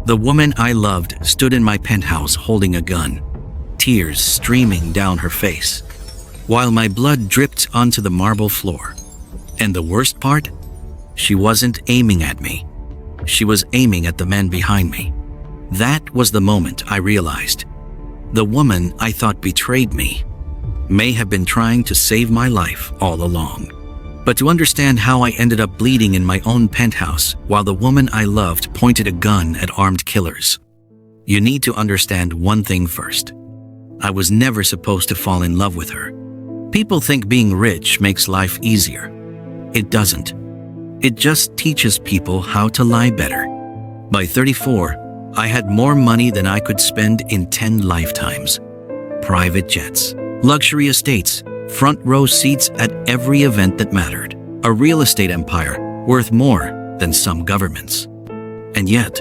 The woman I loved stood in my penthouse holding a gun, tears streaming down her face, while my blood dripped onto the marble floor. And the worst part? She wasn't aiming at me. She was aiming at the men behind me. That was the moment I realized. The woman I thought betrayed me may have been trying to save my life all along. But to understand how I ended up bleeding in my own penthouse while the woman I loved pointed a gun at armed killers, you need to understand one thing first. I was never supposed to fall in love with her. People think being rich makes life easier. It doesn't. It just teaches people how to lie better. By 34, I had more money than I could spend in 10 lifetimes. Private jets, luxury estates, front row seats at every event that mattered. A real estate empire worth more than some governments. And yet,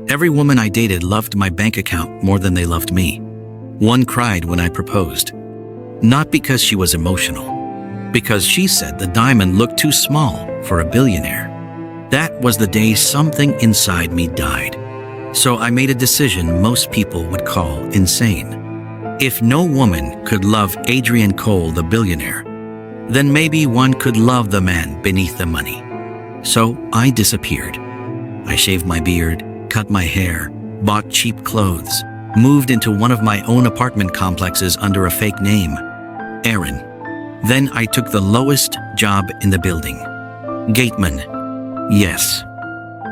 every woman I dated loved my bank account more than they loved me. One cried when I proposed. Not because she was emotional, because she said the diamond looked too small for a billionaire. That was the day something inside me died. So I made a decision most people would call insane. If no woman could love Adrian Cole, the billionaire, then maybe one could love the man beneath the money. So I disappeared. I shaved my beard, cut my hair, bought cheap clothes, moved into one of my own apartment complexes under a fake name, Aaron. Then I took the lowest job in the building, Gateman. Yes,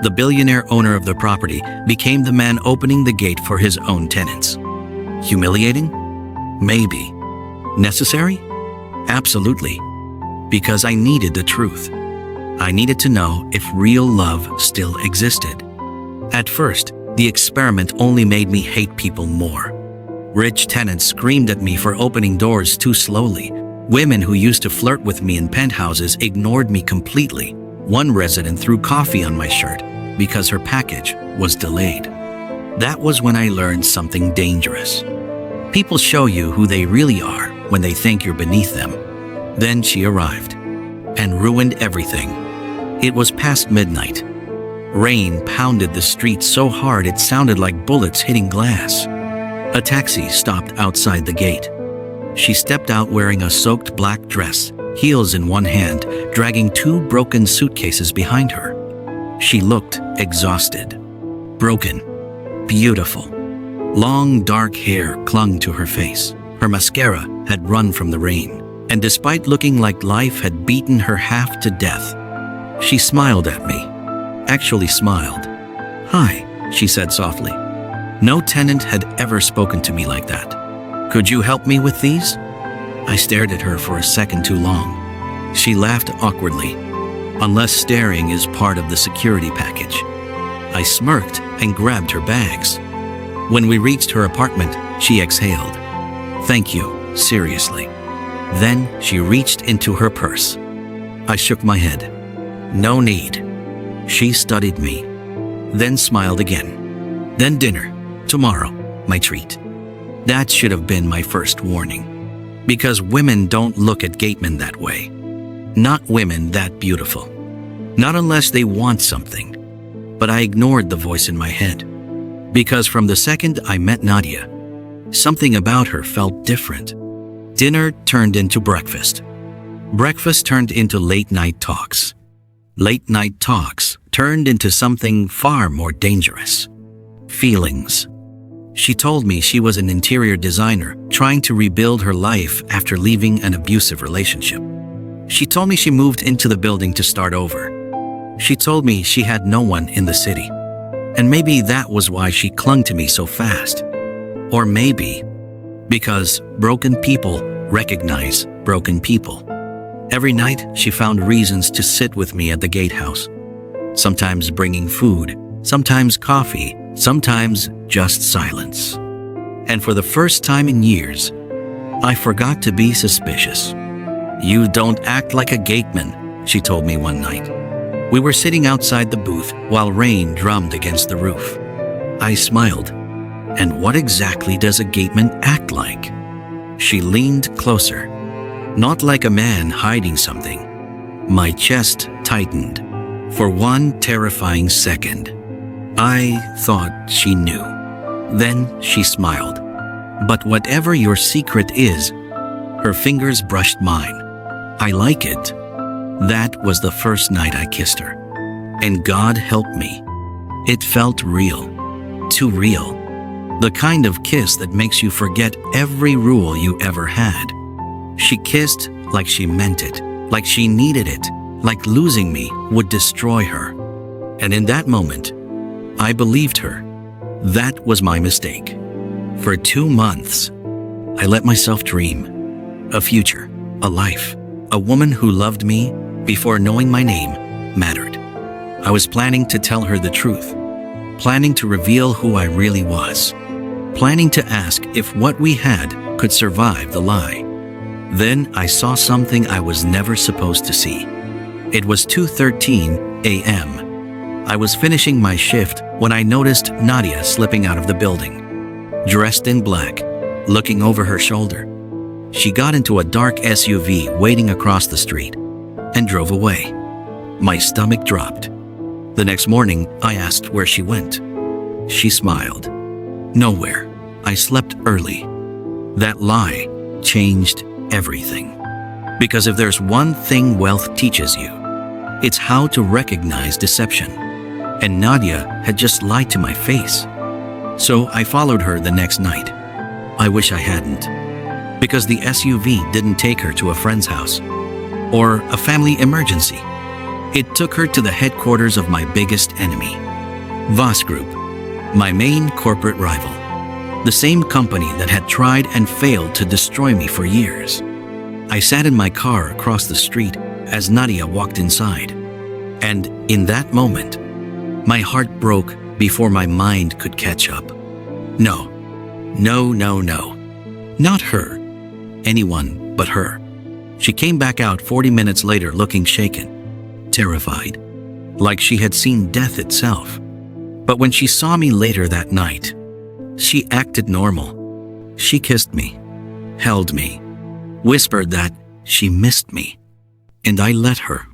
the billionaire owner of the property became the man opening the gate for his own tenants. Humiliating? Maybe. Necessary? Absolutely. Because I needed the truth. I needed to know if real love still existed. At first, the experiment only made me hate people more. Rich tenants screamed at me for opening doors too slowly. Women who used to flirt with me in penthouses ignored me completely. One resident threw coffee on my shirt because her package was delayed. That was when I learned something dangerous. People show you who they really are when they think you're beneath them. Then she arrived and ruined everything. It was past midnight. Rain pounded the streets so hard it sounded like bullets hitting glass. A taxi stopped outside the gate. She stepped out wearing a soaked black dress, heels in one hand, dragging 2 broken suitcases behind her. She looked exhausted, broken, beautiful. Long dark hair clung to her face. Her mascara had run from the rain, and despite looking like life had beaten her half to death, she smiled at me. Actually smiled. "Hi," she said softly. No tenant had ever spoken to me like that. "Could you help me with these?" I stared at her for a second too long. She laughed awkwardly. "Unless staring is part of the security package." I smirked and grabbed her bags. When we reached her apartment, she exhaled. "Thank you, seriously." Then she reached into her purse. I shook my head. "No need." She studied me, then smiled again. "Then dinner, tomorrow, my treat." That should have been my first warning. Because women don't look at Gateman that way. Not women that beautiful. Not unless they want something. But I ignored the voice in my head. Because from the second I met Nadia, something about her felt different. Dinner turned into breakfast. Breakfast turned into late-night talks. Late-night talks turned into something far more dangerous. Feelings. She told me she was an interior designer trying to rebuild her life after leaving an abusive relationship. She told me she moved into the building to start over. She told me she had no one in the city. And maybe that was why she clung to me so fast. Or maybe because broken people recognize broken people. Every night she found reasons to sit with me at the gatehouse. Sometimes bringing food, sometimes coffee, sometimes just silence. And for the first time in years, I forgot to be suspicious. "You don't act like a gateman," she told me one night. We were sitting outside the booth while rain drummed against the roof. I smiled. "And what exactly does a gateman act like?" She leaned closer. Not like a man hiding something. My chest tightened for one terrifying second. I thought she knew. Then she smiled. "But whatever your secret is," her fingers brushed mine, "I like it." That was the first night I kissed her. And God helped me. It felt real. Too real. The kind of kiss that makes you forget every rule you ever had. She kissed like she meant it, like she needed it, like losing me would destroy her. And in that moment, I believed her. That was my mistake. For 2 months, I let myself dream. A future, a life, a woman who loved me before knowing my name mattered. I was planning to tell her the truth, planning to reveal who I really was, planning to ask if what we had could survive the lie. Then I saw something I was never supposed to see. It was 2:13 a.m. I was finishing my shift when I noticed Nadia slipping out of the building, dressed in black, looking over her shoulder. She got into a dark SUV waiting across the street and drove away. My stomach dropped. The next morning, I asked where she went. She smiled. Nowhere. I slept early. That lie changed everything. Because if there's one thing wealth teaches you, it's how to recognize deception. And Nadia had just lied to my face. So I followed her the next night. I wish I hadn't. Because the SUV didn't take her to a friend's house or a family emergency. It took her to the headquarters of my biggest enemy, Voss Group, my main corporate rival. The same company that had tried and failed to destroy me for years. I sat in my car across the street as Nadia walked inside. And in that moment, my heart broke before my mind could catch up. No. Not her. Anyone but her. She came back out 40 minutes later looking shaken, terrified, like she had seen death itself. But when she saw me later that night, she acted normal. She kissed me, held me, whispered that she missed me. And I let her,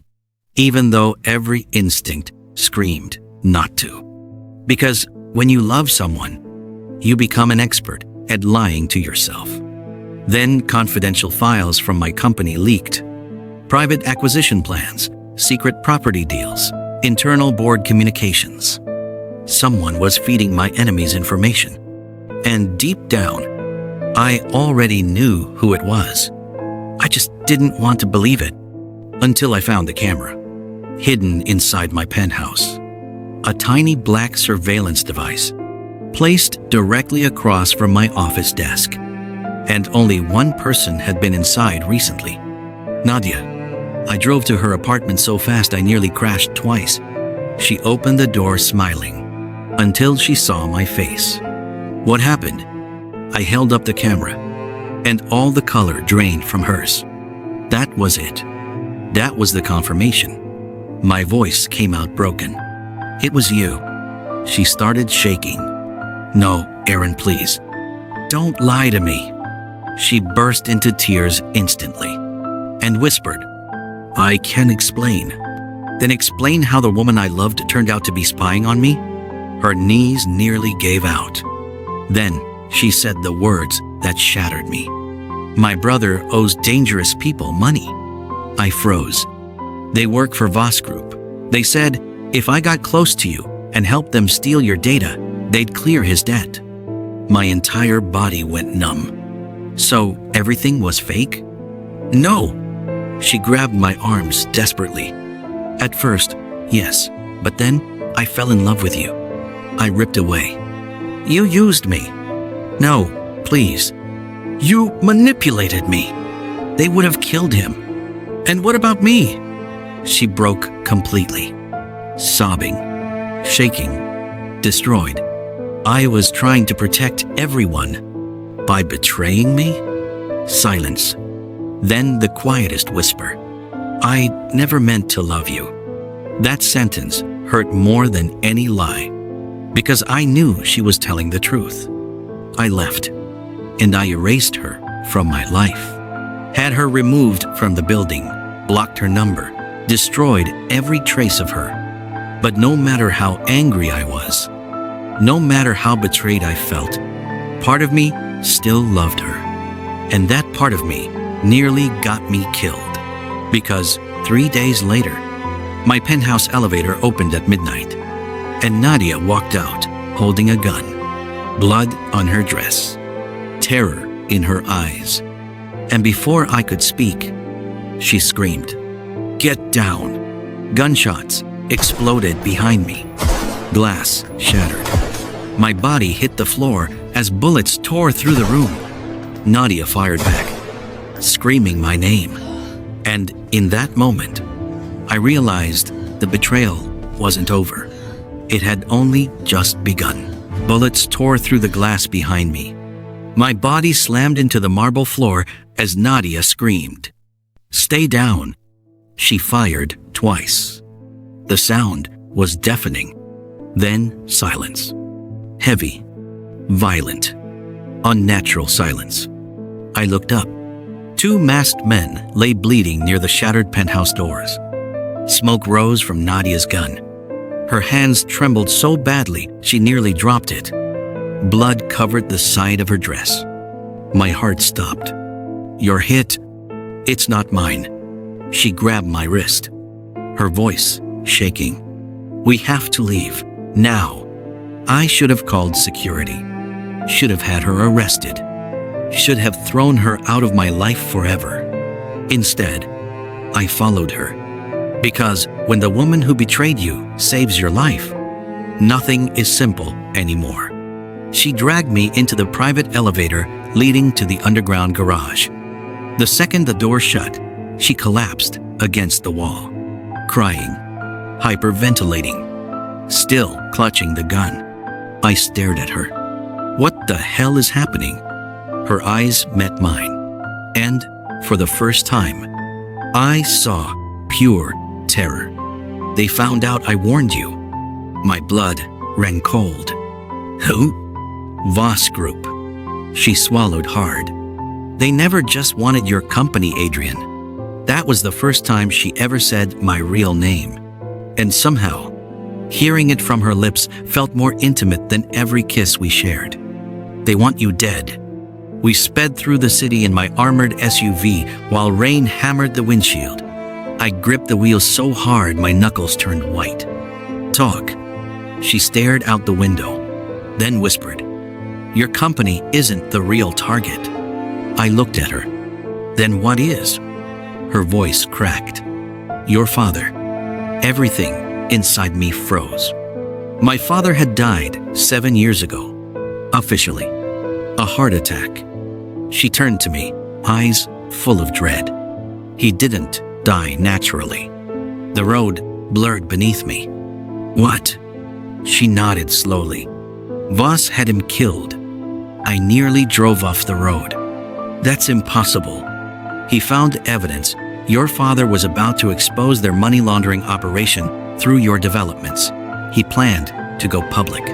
even though every instinct screamed not to. Because when you love someone, you become an expert at lying to yourself. Then confidential files from my company leaked. Private acquisition plans, secret property deals, internal board communications. Someone was feeding my enemies information. And deep down, I already knew who it was. I just didn't want to believe it until I found the camera, hidden inside my penthouse. A tiny black surveillance device, placed directly across from my office desk. And only one person had been inside recently, Nadia. I drove to her apartment so fast I nearly crashed twice. She opened the door smiling until she saw my face. What happened? I held up the camera, and all the color drained from hers. That was it. That was the confirmation. My voice came out broken. "It was you." She started shaking. "No, Aaron, please. Don't lie to me." She burst into tears instantly and whispered, "I can explain." Then explain how the woman I loved turned out to be spying on me? Her knees nearly gave out. Then she said the words that shattered me. "My brother owes dangerous people money." I froze. "They work for Voss Group. They said if I got close to you and helped them steal your data, they'd clear his debt." My entire body went numb. So everything was fake? No. She grabbed my arms desperately. At first, yes, but then I fell in love with you. I ripped away. "You used me." "No, please. You manipulated me. They would have killed him. And what about me?" She broke completely, sobbing, shaking, destroyed. I was trying to protect everyone by betraying me? Silence. Then the quietest whisper. "I never meant to love you." That sentence hurt more than any lie, because I knew she was telling the truth. I left, and I erased her from my life. Had her removed from the building, blocked her number, destroyed every trace of her. But no matter how angry I was, no matter how betrayed I felt, part of me still loved her. And that part of me nearly got me killed. Because 3 days later, my penthouse elevator opened at midnight, and Nadia walked out holding a gun, blood on her dress, terror in her eyes. And before I could speak, she screamed, "Get down!" Gunshots exploded behind me. Glass shattered. My body hit the floor as bullets tore through the room. Nadia fired back, screaming my name. And in that moment, I realized the betrayal wasn't over. It had only just begun. Bullets tore through the glass behind me. My body slammed into the marble floor as Nadia screamed, "Stay down!" She fired twice. The sound was deafening. Then silence. Heavy, violent, unnatural silence. I looked up. 2 masked men lay bleeding near the shattered penthouse doors. Smoke rose from Nadia's gun. Her hands trembled so badly she nearly dropped it. Blood covered the side of her dress. My heart stopped. "You're hit. It's not mine." She grabbed my wrist, her voice shaking. "We have to leave, now." I should have called security. Should have had her arrested. Should have thrown her out of my life forever. Instead, I followed her. Because when the woman who betrayed you saves your life, nothing is simple anymore. She dragged me into the private elevator leading to the underground garage. The second the door shut, she collapsed against the wall, crying, hyperventilating, still clutching the gun. I stared at her. What the hell is happening? Her eyes met mine, and for the first time, I saw pure terror. "They found out I warned you." My blood ran cold. "Who?" "Voss Group." She swallowed hard. "They never just wanted your company, Adrian." That was the first time she ever said my real name. And somehow, hearing it from her lips felt more intimate than every kiss we shared. "They want you dead." We sped through the city in my armored SUV while rain hammered the windshield. I gripped the wheel so hard my knuckles turned white. "Talk." She stared out the window, then whispered, "Your company isn't the real target." I looked at her. "Then what is?" Her voice cracked. "Your father." Everything inside me froze. My father had died 7 years ago. Officially. A heart attack. She turned to me, eyes full of dread. He didn't die naturally. The road blurred beneath me. "What?" She nodded slowly. "Voss had him killed. I nearly drove off the road." "That's impossible." "He found evidence. Your father was about to expose their money laundering operation through your developments. He planned to go public."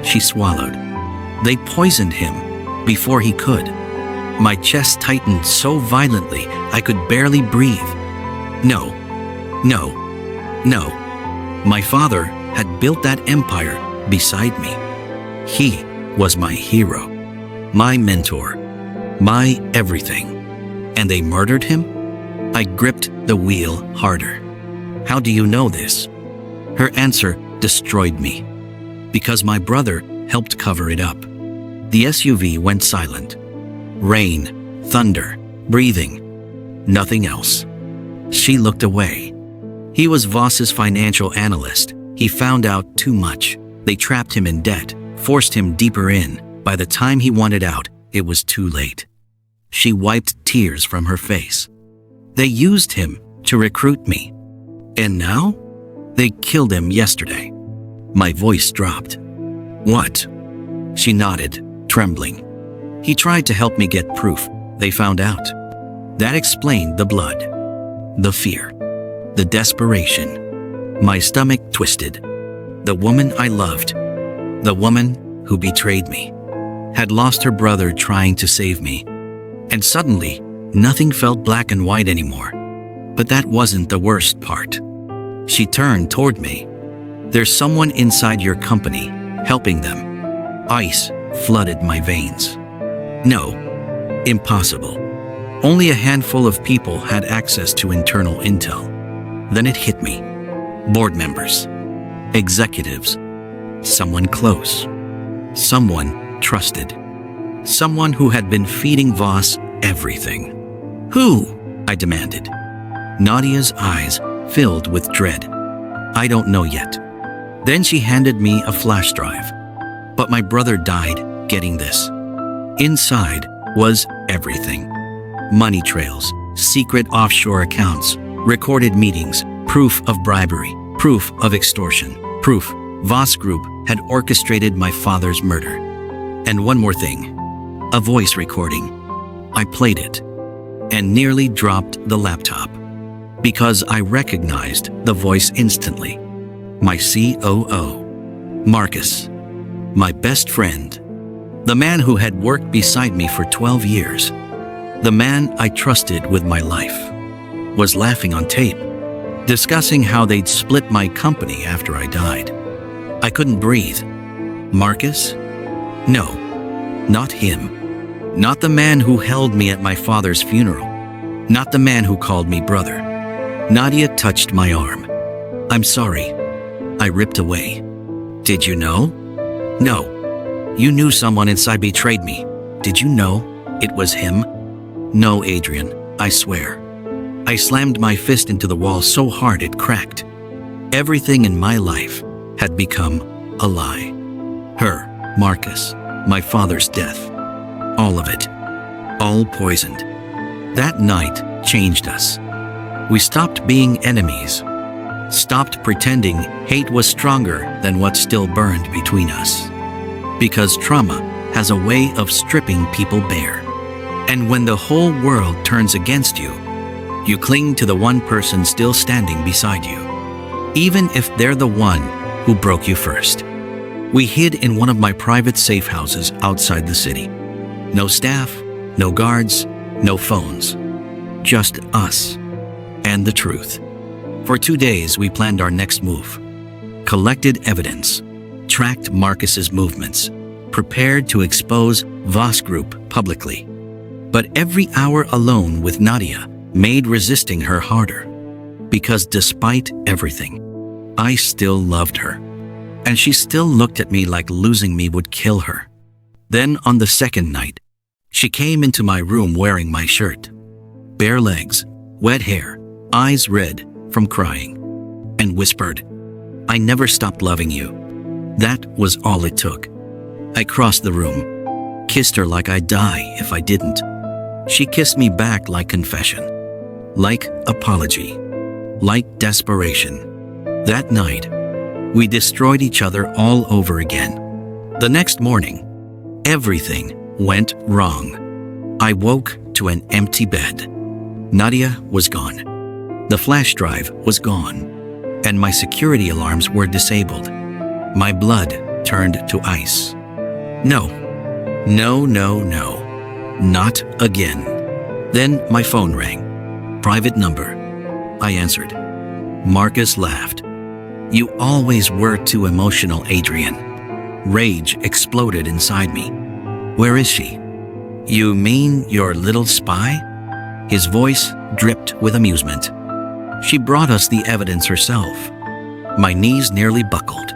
She swallowed. "They poisoned him before he could." My chest tightened so violently I could barely breathe. No, no, no. My father had built that empire beside me. He was my hero, my mentor, my everything. And they murdered him? I gripped the wheel harder. "How do you know this?" Her answer destroyed me. "Because my brother helped cover it up." The SUV went silent. Rain, thunder, breathing, nothing else. She looked away. "He was Voss's financial analyst. He found out too much. They trapped him in debt, forced him deeper in. By the time he wanted out, it was too late." She wiped tears from her face. "They used him to recruit me. And now? They killed him yesterday." My voice dropped. "What?" She nodded, trembling. "He tried to help me get proof. They found out." That explained the blood, the fear, the desperation. My stomach twisted. The woman I loved, the woman who betrayed me, had lost her brother trying to save me. And suddenly, nothing felt black and white anymore. But that wasn't the worst part. She turned toward me. There's someone inside your company, helping them. Ice flooded my veins. No, impossible. Only a handful of people had access to internal intel. Then it hit me. Board members, executives, someone close, someone trusted, someone who had been feeding Voss everything. Who? I demanded. Nadia's eyes filled with dread. I don't know yet. Then she handed me a flash drive. But my brother died getting this. Inside was everything. Money trails, secret offshore accounts, recorded meetings, proof of bribery, proof of extortion, proof Voss Group had orchestrated my father's murder. And one more thing, a voice recording. I played it and nearly dropped the laptop because I recognized the voice instantly. My COO, Marcus, my best friend, the man who had worked beside me for 12 years, the man I trusted with my life, was laughing on tape, discussing how they'd split my company after I died. I couldn't breathe. Marcus? No, not him. Not the man who held me at my father's funeral. Not the man who called me brother. Nadia touched my arm. I'm sorry. I ripped away. Did you know? No. You knew someone inside betrayed me. Did you know it was him? No, Adrian, I swear. I slammed my fist into the wall so hard it cracked. Everything in my life had become a lie. Her, Marcus, my father's death. All of it. All poisoned. That night changed us. We stopped being enemies. Stopped pretending hate was stronger than what still burned between us. Because trauma has a way of stripping people bare. And when the whole world turns against you, you cling to the one person still standing beside you, even if they're the one who broke you first. We hid in one of my private safe houses outside the city. No staff, no guards, no phones. Just us and the truth. For 2 days, we planned our next move. Collected evidence, tracked Marcus's movements, prepared to expose Voss Group publicly. But every hour alone with Nadia made resisting her harder. Because despite everything, I still loved her. And she still looked at me like losing me would kill her. Then on the second night, she came into my room wearing my shirt. Bare legs, wet hair, eyes red from crying, and whispered, I never stopped loving you. That was all it took. I crossed the room, kissed her like I'd die if I didn't. She kissed me back like confession, like apology, like desperation. That night, we destroyed each other all over again. The next morning, everything went wrong. I woke to an empty bed. Nadia was gone. The flash drive was gone. And my security alarms were disabled. My blood turned to ice. No, no, no, no. Not again. Then my phone rang. Private number. I answered. Marcus laughed. You always were too emotional, Adrian. Rage exploded inside me. Where is she? You mean your little spy? His voice dripped with amusement. She brought us the evidence herself. My knees nearly buckled.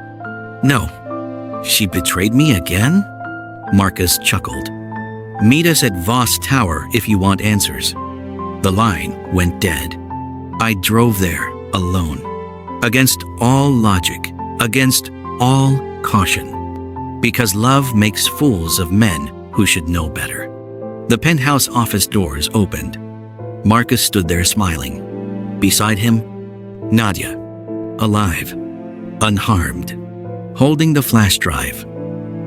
No, she betrayed me again? Marcus chuckled. Meet us at Voss Tower if you want answers. The line went dead. I drove there alone, against all logic, against all caution, because love makes fools of men who should know better. The penthouse office doors opened. Marcus stood there smiling. Beside him, Nadia, alive, unharmed, holding the flash drive.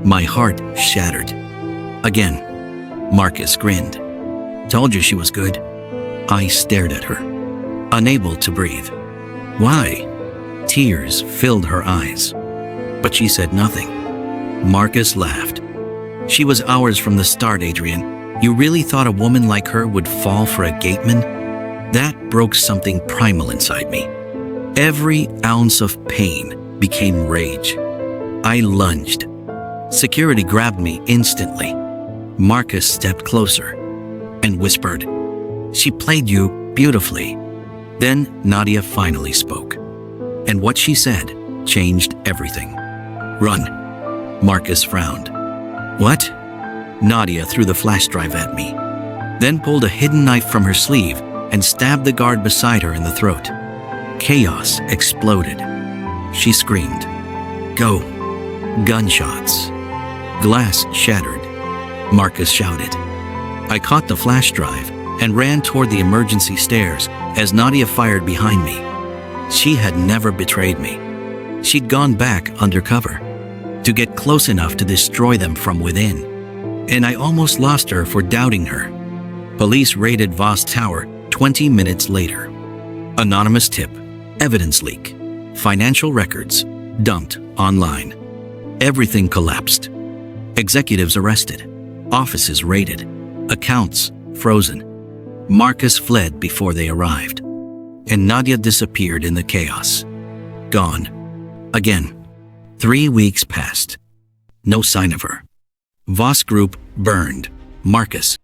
My heart shattered. Again, Marcus grinned. Told you she was good. I stared at her, unable to breathe. Why? Tears filled her eyes. But she said nothing. Marcus laughed. She was ours from the start, Adrian. You really thought a woman like her would fall for a Gateman? That broke something primal inside me. Every ounce of pain became rage. I lunged. Security grabbed me instantly. Marcus stepped closer and whispered, "She played you beautifully." Then Nadia finally spoke. And what she said changed everything. "Run." Marcus frowned. "What?" Nadia threw the flash drive at me, then pulled a hidden knife from her sleeve and stabbed the guard beside her in the throat. Chaos exploded. She screamed. "Go!" Gunshots. Glass shattered. Marcus shouted. I caught the flash drive and ran toward the emergency stairs as Nadia fired behind me. She had never betrayed me. She'd gone back undercover to get close enough to destroy them from within. And I almost lost her for doubting her. Police raided Voss Tower 20 minutes later. Anonymous tip, evidence leak, financial records dumped online. Everything collapsed. Executives arrested, offices raided, accounts frozen. Marcus fled before they arrived, and Nadia disappeared in the chaos. Gone. Again. 3 weeks passed. No sign of her. Voss Group burned. Marcus